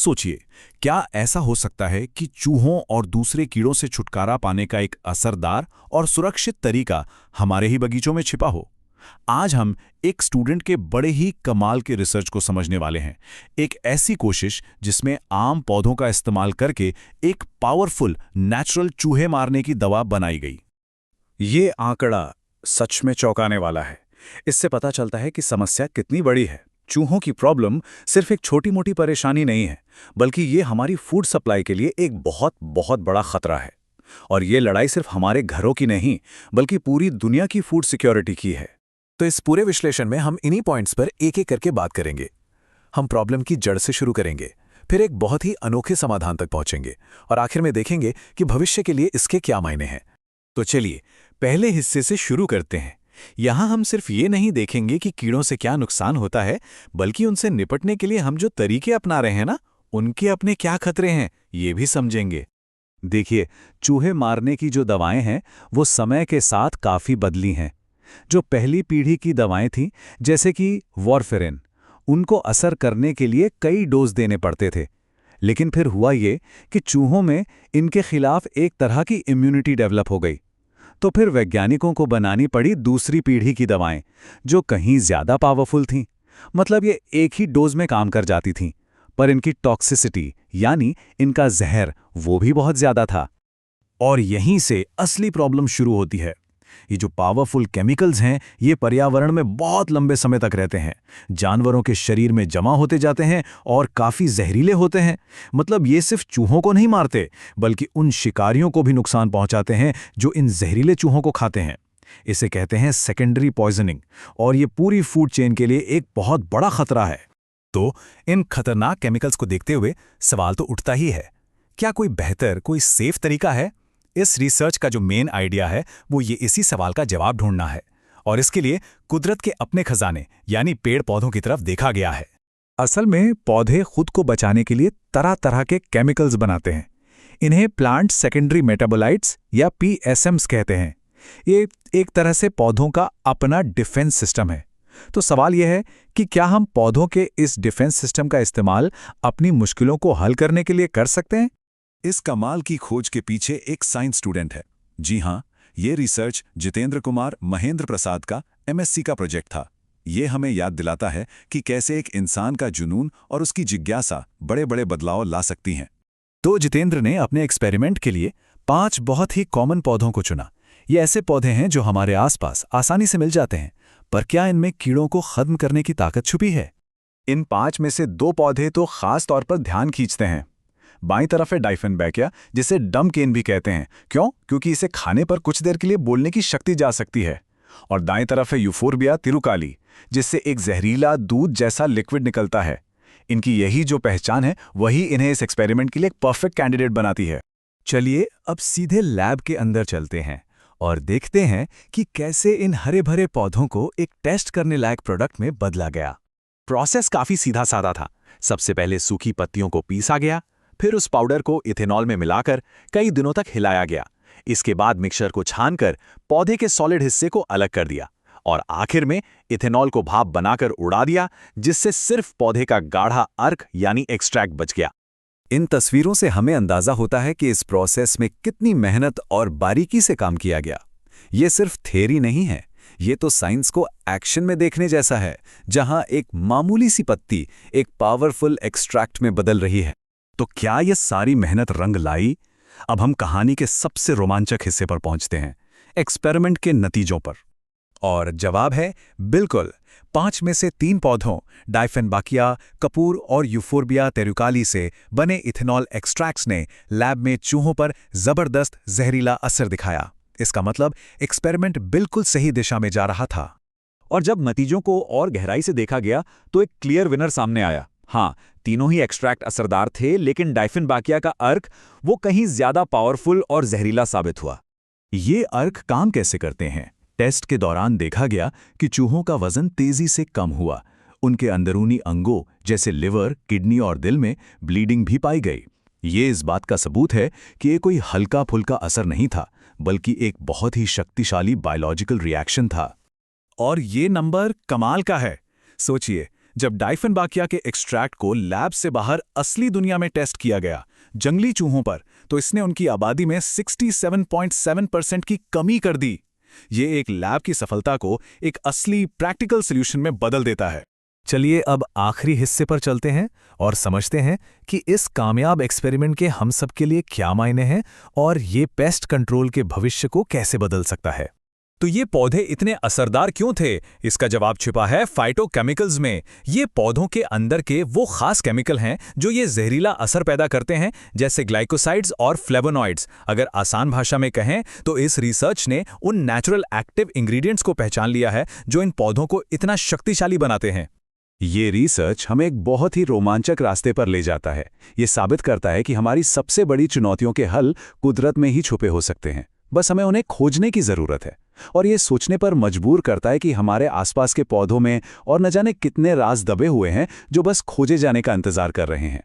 सोचिए, क्या ऐसा हो सकता है कि चूहों और दूसरे कीड़ों से छुटकारा पाने का एक असरदार और सुरक्षित तरीका हमारे ही बगीचों में छिपा हो? आज हम एक स्टूडेंट के बड़े ही कमाल के रिसर्च को समझने वाले हैं। एक ऐसी कोशिश जिसमें आम पौधों का इस्तेमाल करके एक पावरफुल नेचुरल चूहे मारने की दवा बनाई गई। ये आंकड़ा सच में चौंकाने वाला है। इससे पता चलता है कि समस्या कितनी बड़ी है। चूहों की प्रॉब्लम सिर्फ एक छोटी-मोटी परेशानी नहीं है, बल्कि ये हमारी फूड सप्लाई के लिए एक बहुत बहुत बड़ा खतरा है। और ये लड़ाई सिर्फ हमारे घरों की नहीं, बल्कि पूरी दुनिया की फूड सिक्योरिटी की है। तो इस पूरे विश्लेषण में हम इन्हीं पॉइंट्स पर एक-एक करके बात करेंगे। हम प्रॉब्लम की जड़ से शुरू करेंगे, फिर एक बहुत ही अनोखे समाधान तक पहुंचेंगे और आखिर में देखेंगे कि भविष्य के लिए इसके क्या मायने हैं। तो चलिए, पहले हिस्से से शुरू करते हैं। यहाँ हम सिर्फ ये नहीं देखेंगे कि कीड़ों से क्या नुकसान होता है, बल्कि उनसे निपटने के लिए हम जो तरीके अपना रहे हैं ना, उनके अपने क्या खतरे हैं, ये भी समझेंगे। देखिए, चूहे मारने की जो दवाएं हैं, वो समय के साथ काफ़ी बदली हैं। जो पहली पीढ़ी की दवाएं थीं, जैसे कि वॉरफेरिन, उनको असर करने के लिए कई डोज देने पड़ते थे। लेकिन फिर हुआ ये कि चूहों में इनके खिलाफ एक तरह की इम्यूनिटी डेवलप हो गई। तो फिर वैज्ञानिकों को बनानी पड़ी दूसरी पीढ़ी की दवाएं, जो कहीं ज़्यादा पावरफुल थीं। मतलब ये एक ही डोज में काम कर जाती थीं, पर इनकी टॉक्सिसिटी यानी इनका जहर वो भी बहुत ज़्यादा था। और यहीं से असली प्रॉब्लम शुरू होती है। ये जो पावरफुल केमिकल्स हैं, ये पर्यावरण में बहुत लंबे समय तक रहते हैं, जानवरों के शरीर में जमा होते जाते हैं और काफ़ी जहरीले होते हैं। मतलब ये सिर्फ चूहों को नहीं मारते, बल्कि उन शिकारियों को भी नुकसान पहुंचाते हैं जो इन जहरीले चूहों को खाते हैं। इसे कहते हैं सेकेंडरी पॉइजनिंग, और ये पूरी फूड चेन के लिए एक बहुत बड़ा खतरा है। तो इन खतरनाक केमिकल्स को देखते हुए सवाल तो उठता ही है, क्या कोई बेहतर, कोई सेफ तरीका है? इस रिसर्च का जो मेन आइडिया है वो ये इसी सवाल का जवाब ढूंढना है, और इसके लिए कुदरत के अपने खजाने यानी पेड़ पौधों की तरफ देखा गया है। असल में पौधे खुद को बचाने के लिए तरह तरह के केमिकल्स बनाते हैं। इन्हें प्लांट सेकेंडरी मेटाबोलाइट्स या PSMs कहते हैं। ये एक तरह से पौधों का अपना डिफेंस सिस्टम है। तो सवाल यह है कि क्या हम पौधों के इस डिफेंस सिस्टम का इस्तेमाल अपनी मुश्किलों को हल करने के लिए कर सकते हैं? इस कमाल की खोज के पीछे एक साइंस स्टूडेंट है। जी हाँ, ये रिसर्च जितेंद्र कुमार महेंद्र प्रसाद का MSc का प्रोजेक्ट था। ये हमें याद दिलाता है कि कैसे एक इंसान का जुनून और उसकी जिज्ञासा बड़े बड़े बदलाव ला सकती हैं। तो जितेंद्र ने अपने एक्सपेरिमेंट के लिए 5 बहुत ही कॉमन पौधों को चुना। ये ऐसे पौधे हैं जो हमारे आसपास आसानी से मिल जाते हैं, पर क्या इनमें कीड़ों को खत्म करने की ताकत छुपी है? इन 5 में से 2 पौधे तो खास तौर पर ध्यान खींचते हैं। बाईं तरफ है डाइफेनबैकिया, जिसे डम केन भी कहते हैं। क्यों? क्योंकि इसे खाने पर कुछ देर के लिए बोलने की शक्ति जा सकती है। और दाईं तरफ है यूफोर्बिया तिरुकाली, जिससे एक जहरीला दूध जैसा लिक्विड निकलता है। इनकी यही जो पहचान है, वही इन्हें इस एक्सपेरिमेंट के लिए एक परफेक्ट कैंडिडेट बनाती है। चलिए अब सीधे लैब के अंदर चलते हैं और देखते हैं कि कैसे इन हरे भरे पौधों को एक टेस्ट करने लायक प्रोडक्ट में बदला गया। प्रोसेस काफी सीधा साधा था। सबसे पहले सूखी पत्तियों को पीसा गया, फिर उस पाउडर को इथेनॉल में मिलाकर कई दिनों तक हिलाया गया। इसके बाद मिक्सचर को छानकर पौधे के सॉलिड हिस्से को अलग कर दिया और आखिर में इथेनॉल को भाप बनाकर उड़ा दिया, जिससे सिर्फ पौधे का गाढ़ा अर्क यानी एक्सट्रैक्ट बच गया। इन तस्वीरों से हमें अंदाजा होता है कि इस प्रोसेस में कितनी मेहनत और बारीकी से काम किया गया। ये सिर्फ थ्योरी नहीं है, ये तो साइंस को एक्शन में देखने जैसा है, जहां एक मामूली सी पत्ती एक पावरफुल एक्सट्रैक्ट में बदल रही है। तो क्या ये सारी मेहनत रंग लाई? अब हम कहानी के सबसे रोमांचक हिस्से पर पहुंचते हैं, एक्सपेरिमेंट के नतीजों पर। और जवाब है बिल्कुल। 5 में से 3 पौधों डाइफेनबैकिया, कपूर और यूफोर्बिया तेरुकाली से बने इथेनॉल एक्सट्रैक्ट्स ने लैब में चूहों पर जबरदस्त जहरीला असर दिखाया। इसका मतलब एक्सपेरिमेंट बिल्कुल सही दिशा में जा रहा था। और जब नतीजों को और गहराई से देखा गया तो एक क्लियर विनर सामने आया। हाँ, तीनों ही एक्सट्रैक्ट असरदार थे, लेकिन डाइफेनबैकिया का अर्क वो कहीं ज्यादा पावरफुल और जहरीला साबित हुआ। ये अर्क काम कैसे करते हैं? टेस्ट के दौरान देखा गया कि चूहों का वजन तेजी से कम हुआ। उनके अंदरूनी अंगों जैसे लिवर, किडनी और दिल में ब्लीडिंग भी पाई गई। ये इस बात का सबूत है कि ये कोई हल्का फुल्का असर नहीं था, बल्कि एक बहुत ही शक्तिशाली बायोलॉजिकल रिएक्शन था। और ये नंबर कमाल का है। सोचिए, जब डाइफेनबाकिया के एक्सट्रैक्ट को लैब से बाहर असली दुनिया में टेस्ट किया गया, जंगली चूहों पर, तो इसने उनकी आबादी में 67.7% की कमी कर दी। ये एक लैब की सफलता को एक असली प्रैक्टिकल सॉल्यूशन में बदल देता है। चलिए अब आखिरी हिस्से पर चलते हैं और समझते हैं कि इस कामयाब एक्सपेरिमेंट के हम सब के लिए क्या मायने हैं और ये पेस्ट कंट्रोल के भविष्य को कैसे बदल सकता है। तो ये पौधे इतने असरदार क्यों थे? इसका जवाब छिपा है फाइटोकेमिकल्स में। ये पौधों के अंदर के वो खास केमिकल हैं जो ये जहरीला असर पैदा करते हैं, जैसे ग्लाइकोसाइड्स और फ्लेवोनॉइड्स। अगर आसान भाषा में कहें तो इस रिसर्च ने उन नेचुरल एक्टिव इंग्रेडिएंट्स को पहचान लिया है जो इन पौधों को इतना शक्तिशाली बनाते हैं। ये रिसर्च हमें एक बहुत ही रोमांचक रास्ते पर ले जाता है। ये साबित करता है कि हमारी सबसे बड़ी चुनौतियों के हल कुदरत में ही छुपे हो सकते हैं, बस हमें उन्हें खोजने की ज़रूरत है। और ये सोचने पर मजबूर करता है कि हमारे आसपास के पौधों में और न जाने कितने राज दबे हुए हैं जो बस खोजे जाने का इंतजार कर रहे हैं।